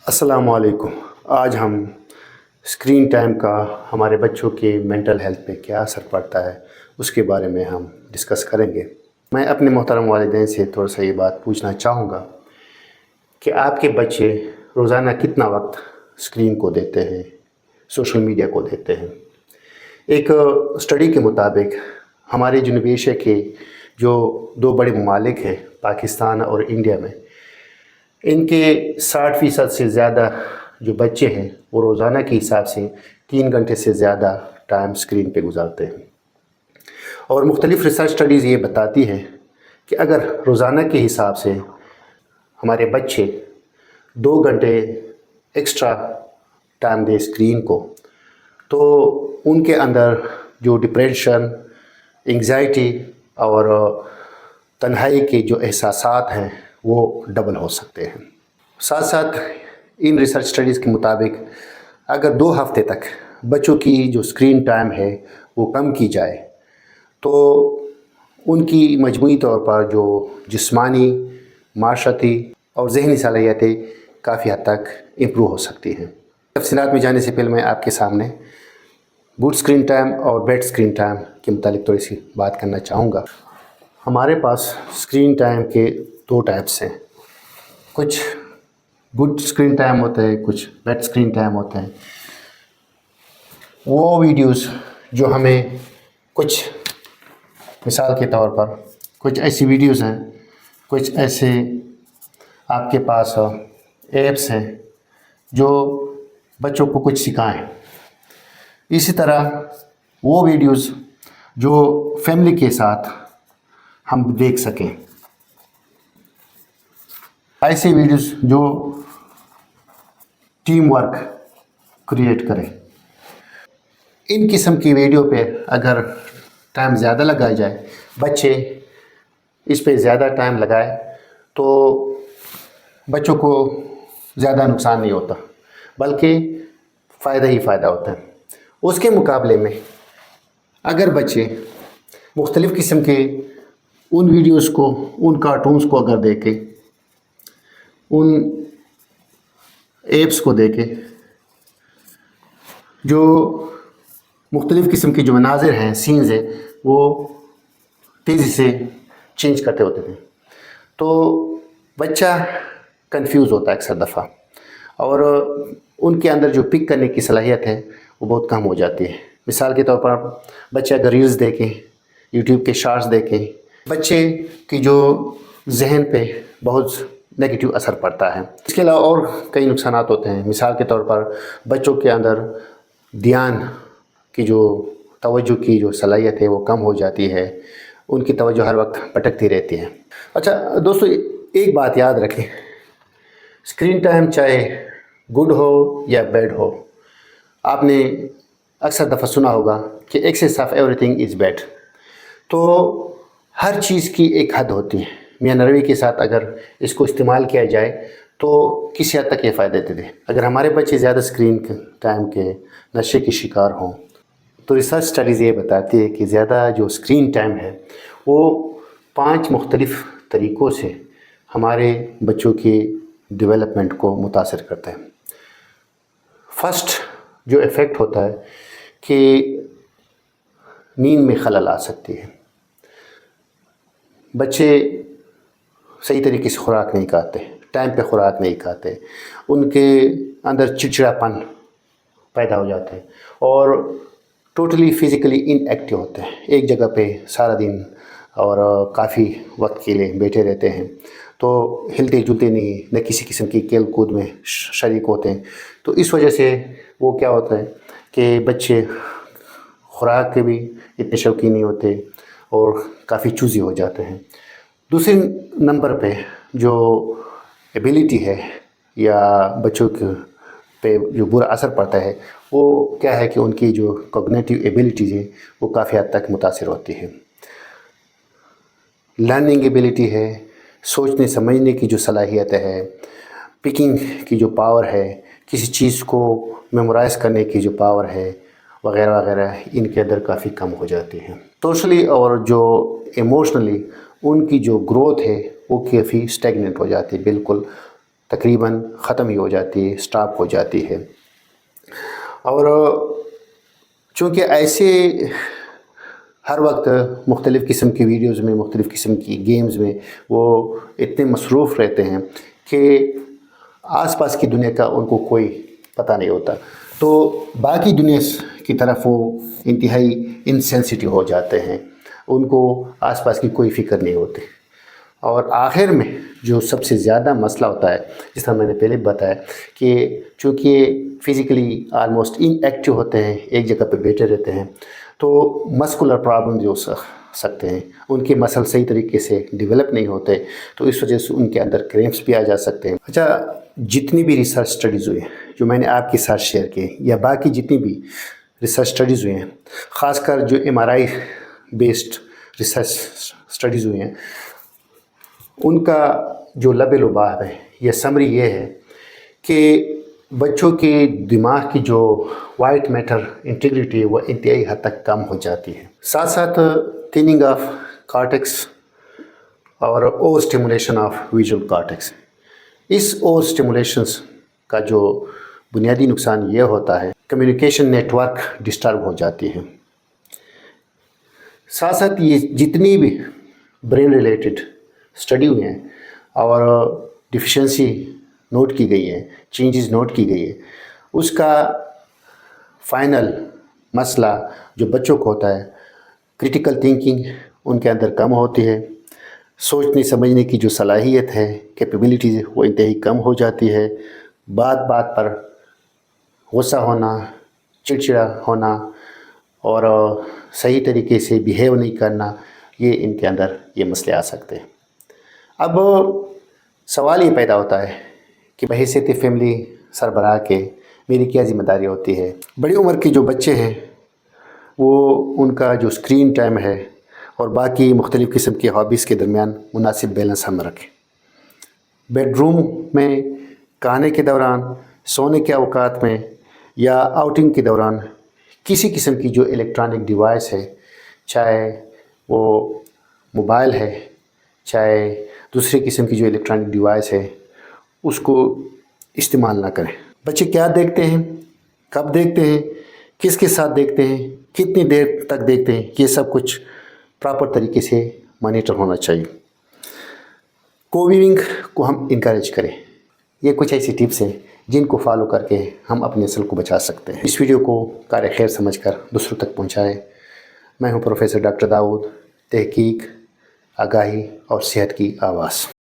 السلام علیکم۔ آج ہم اسکرین ٹائم کا ہمارے بچوں کے مینٹل ہیلتھ پہ کیا اثر پڑتا ہے اس کے بارے میں ہم ڈسکس کریں گے۔ میں اپنے محترم والدین سے تھوڑا سا یہ بات پوچھنا چاہوں گا کہ آپ کے بچے روزانہ کتنا وقت اسکرین کو دیتے ہیں، سوشل میڈیا کو دیتے ہیں؟ ایک اسٹڈی کے مطابق ہمارے جنوب ایشیا کے جو دو بڑے ممالک ہیں پاکستان اور انڈیا میں، ان کے 60% سے زیادہ جو بچے ہیں وہ روزانہ کے حساب سے 3 گھنٹے سے زیادہ ٹائم اسکرین پہ گزارتے ہیں۔ اور مختلف ریسرچ اسٹڈیز یہ بتاتی ہے کہ اگر روزانہ کے حساب سے ہمارے بچے 2 گھنٹے ایکسٹرا ٹائم دے اسکرین کو، تو ان کے اندر جو ڈپریشن، انگزائٹی اور تنہائی کے جو احساسات ہیں وہ ڈبل ہو سکتے ہیں۔ ساتھ ساتھ ان ریسرچ اسٹڈیز کے مطابق اگر 2 ہفتے تک بچوں کی جو اسکرین ٹائم ہے وہ کم کی جائے تو ان کی مجموعی طور پر جو جسمانی، معاشرتی اور ذہنی صلاحیتیں کافی حد تک امپروو ہو سکتی ہیں۔ تفصیلات میں جانے سے پہلے میں آپ کے سامنے گڈ اسکرین ٹائم اور بیڈ اسکرین ٹائم کے متعلق تھوڑی سی بات کرنا چاہوں گا۔ ہمارے پاس اسکرین ٹائم کے 2 ٹائپس ہیں، کچھ گڈ اسکرین ٹائم ہوتا ہے، کچھ بیڈ اسکرین ٹائم ہوتا ہے۔ وہ ویڈیوز جو ہمیں کچھ، مثال کے طور پر کچھ ایسی ویڈیوز ہیں، کچھ ایسے آپ کے پاس ایپس ہیں جو بچوں کو کچھ سکھائیں۔ اسی طرح وہ ویڈیوز جو فیملی کے ساتھ ہم دیکھ سکیں، ایسے ویڈیوز جو ٹیم ورک کریٹ کریں۔ ان قسم کی ویڈیو پہ اگر ٹائم زیادہ لگایا جائے، بچے اس پہ زیادہ ٹائم لگائے تو بچوں کو زیادہ نقصان نہیں ہوتا بلکہ فائدہ ہی فائدہ ہوتا ہے۔ اس کے مقابلے میں اگر بچے مختلف قسم کے ان ویڈیوز کو، ان کارٹونز کو اگر دیکھیں، ان ایپس کو دیکھیں جو مختلف قسم کے جو مناظر ہیں، سینز ہیں، وہ تیزی سے چینج کرتے ہوتے تھے، تو بچہ کنفیوز ہوتا ہے اکثر دفعہ، اور ان کے اندر جو پک کرنے کی صلاحیت ہے وہ بہت کم ہو جاتی ہے۔ مثال کے طور پر بچے اگر ریلز دیکھیں، یوٹیوب کے شارٹس دیکھیں، بچے کی جو ذہن پہ بہت نیگیٹو اثر پڑتا ہے۔ اس کے علاوہ اور کئی نقصانات ہوتے ہیں۔ مثال کے طور پر بچوں کے اندر دھیان کی جو توجہ کی جو صلاحیت ہے وہ کم ہو جاتی ہے، ان کی توجہ ہر وقت بھٹکتی رہتی ہے۔ اچھا دوستو، ایک بات یاد رکھیں، اسکرین ٹائم چاہے گڈ ہو یا بیڈ ہو، آپ نے اکثر دفعہ سنا ہوگا کہ access of every thing is bad. تو ہر چیز کی ایک حد ہوتی ہے۔ میاں نروی کے ساتھ اگر اس کو استعمال کیا جائے تو کسی حد تک یہ فائدہ دے۔ اگر ہمارے بچے زیادہ اسکرین ٹائم کے نشے کے شکار ہوں تو ریسرچ اسٹڈیز یہ بتاتی ہے کہ زیادہ جو اسکرین ٹائم ہے وہ 5 مختلف طریقوں سے ہمارے بچوں کی ڈیولپمنٹ کو متاثر کرتا ہے۔ فرسٹ جو ایفیکٹ ہوتا ہے کہ نیند میں خلل آ سکتی ہے۔ بچے صحیح طریقے سے خوراک نہیں کھاتے، ٹائم پہ خوراک نہیں کھاتے، ان کے اندر چڑچڑاپن پیدا ہو جاتا ہے اور ٹوٹلی فزیکلی ان ایکٹیو ہوتے ہیں، ایک جگہ پہ سارا دن اور کافی وقت کے لیے بیٹھے رہتے ہیں، تو ہلتے جلتے نہیں، نہ کسی قسم کی کھیل کود میں شریک ہوتے ہیں۔ تو اس وجہ سے وہ کیا ہوتا ہے کہ بچے خوراک کے بھی اتنے شوقین نہیں ہوتے اور کافی چوزی ہو جاتے ہیں۔ دوسرے نمبر پہ جو ایبیلٹی ہے یا بچوں کے پہ جو برا اثر پڑتا ہے وہ کیا ہے کہ ان کی جو کوگنیٹو ایبیلٹیز ہے وہ کافی حد تک متاثر ہوتی ہے۔ لرننگ ایبیلٹی ہے، سوچنے سمجھنے کی جو صلاحیت ہے، پکنگ کی جو پاور ہے، کسی چیز کو میمورائز کرنے کی جو پاور ہے وغیرہ وغیرہ، ان کے اندر کافی کم ہو جاتی ہیں۔ سوشلی اور جو ایموشنلی ان کی جو گروتھ ہے وہ کافی اسٹیگننٹ ہو جاتی ہے، بالکل تقریباً ختم ہی ہو جاتی ہے، سٹاپ ہو جاتی ہے۔ اور چونکہ ایسے ہر وقت مختلف قسم کی ویڈیوز میں، مختلف قسم کی گیمز میں وہ اتنے مصروف رہتے ہیں کہ آس پاس کی دنیا کا ان کو کوئی پتہ نہیں ہوتا، تو باقی دنیا کی طرف وہ انتہائی انسینسٹیو ہو جاتے ہیں، ان کو آس پاس کی کوئی فکر نہیں ہوتی۔ اور آخر میں جو سب سے زیادہ مسئلہ ہوتا ہے، جس طرح میں نے پہلے بتایا کہ چونکہ فزیکلی آلموسٹ ان ایکٹیو ہوتے ہیں، ایک جگہ پہ بیٹھے رہتے ہیں، تو مسکولر پرابلم جو سکتے ہیں، ان کے مسل صحیح طریقے سے ڈیولپ نہیں ہوتے، تو اس وجہ سے ان کے اندر کریمپس بھی آ جا سکتے ہیں۔ اچھا، جتنی بھی ریسرچ سٹڈیز ہوئی ہیں جو میں نے آپ کے ساتھ شیئر کی یا باقی جتنی بھی ریسرچ سٹڈیز ہوئی ہیں، خاص کر جو MRI بیسڈ ریسرچ سٹڈیز ہوئی ہیں، ان کا جو لب لباب ہے یا سمری یہ ہے کہ بچوں کے دماغ کی جو وائٹ میٹر انٹیگریٹی ہے وہ انتہائی حد تک کم ہو جاتی ہے، ساتھ ساتھ تھننگ آف کارٹیکس اور over stimulation of visual cortex. اس اوور اسٹیمولیشنس کا جو بنیادی نقصان یہ ہوتا ہے، کمیونیکیشن نیٹ ورک ڈسٹرب ہو جاتی ہے۔ ساتھ ساتھ یہ جتنی بھی برین ریلیٹڈ اسٹڈی ہوئی ہیں اور ڈیفیشنسی نوٹ کی گئی ہے، چینجز نوٹ کی گئی ہے، اس کا فائنل مسئلہ جو بچوں کو ہوتا ہے، کریٹیکل تھنکنگ ان کے اندر کم ہوتی ہے، سوچنے سمجھنے کی جو صلاحیت ہے، کیپیبلٹیز، وہ انتہائی کم ہو جاتی ہے، بات بات پر غصہ ہونا، چڑچڑا ہونا اور صحیح طریقے سے بیہیو نہیں کرنا، یہ ان کے اندر یہ مسئلے آ سکتے ہیں۔ اب سوال یہ پیدا ہوتا ہے کہ بحیثیت فیملی سربراہ کے میری کیا ذمہ داری ہوتی ہے؟ بڑی عمر کے جو بچے ہیں وہ ان کا جو اسکرین ٹائم ہے اور باقی مختلف قسم کی ہابیز کے درمیان مناسب بیلنس ہم رکھیں۔ بیڈ روم میں کھانے کے دوران، سونے کے اوقات میں یا آؤٹنگ کے دوران کسی قسم کی جو الیکٹرانک ڈیوائس ہے، چاہے وہ موبائل ہے، چاہے دوسرے قسم کی جو الیکٹرانک ڈیوائس ہے، اس کو استعمال نہ کریں۔ بچے کیا دیکھتے ہیں، کب دیکھتے ہیں، کس کے ساتھ دیکھتے ہیں، کتنی دیر تک دیکھتے ہیں، یہ سب کچھ پراپر طریقے سے مانیٹر ہونا چاہیے۔ کو ویونگ کو ہم انکریج کریں۔ یہ کچھ ایسی ٹپس ہیں جن کو فالو کر کے ہم اپنی نسل کو بچا سکتے ہیں۔ اس ویڈیو کو کار خیر سمجھ کر دوسروں تک پہنچائیں۔ میں ہوں پروفیسر ڈاکٹر داؤد، تحقیق، آگاہی اور صحت کی آواز۔